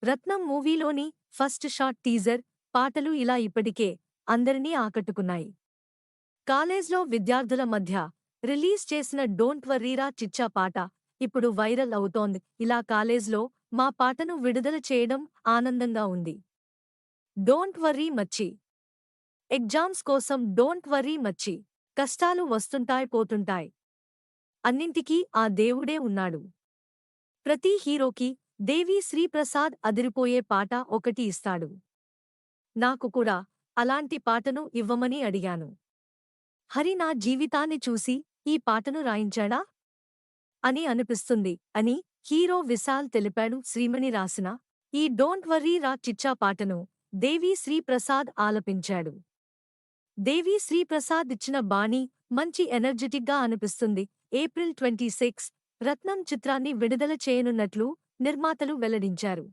రత్నం మూవీలోని first shot teaser పాటలు ఇలా ఇప్పటికే అందరినీ ఆకట్టుకున్నాయి. కాలేజ్లో విద్యార్థుల మధ్య రిలీజ్ చేసిన డోంట్ వర్రీరా చిచ్చా పాట ఇప్పుడు వైరల్ అవుతోంది. ఇలా కాలేజ్లో మా పాటను విడుదల చేయడం ఆనందంగా ఉంది. డోంట్ వర్రీ మచ్చి. ఎగ్జామ్స్ కోసం డోంట్ వర్రీ మచ్చి. కష్టాలు వస్తుంటాయ్ పోతుంటాయ్. అన్నింటికీ ఆ దేవుడే ఉన్నాడు. ప్రతి హీరోకి దేవి శ్రీ ప్రసాద్ అదిరిపోయే పాట ఒకటి ఇస్తాడు. నాకు కూడా అలాంటి పాటను ఇవ్వమని అడిగాను. హరి నా జీవితాన్ని చూసి ఈ పాటను రాయించాడా అని అనిపిస్తుంది అని హీరో విశాల్ తెలిపాడు. శ్రీమణి రాసిన ఈ డోంట్ వర్రీ రా చిచ్చా పాటను దేవి శ్రీ ప్రసాద్ ఆలపించాడు. దేవి శ్రీ ప్రసాద్ ఇచ్చిన బాణీ మంచి ఎనర్జెటిక్గా అనిపిస్తుంది. ఏప్రిల్ 26 రత్నం చిత్రాన్ని విడుదల చేయనున్నట్లు నిర్మాతలు వెల్లడించారు.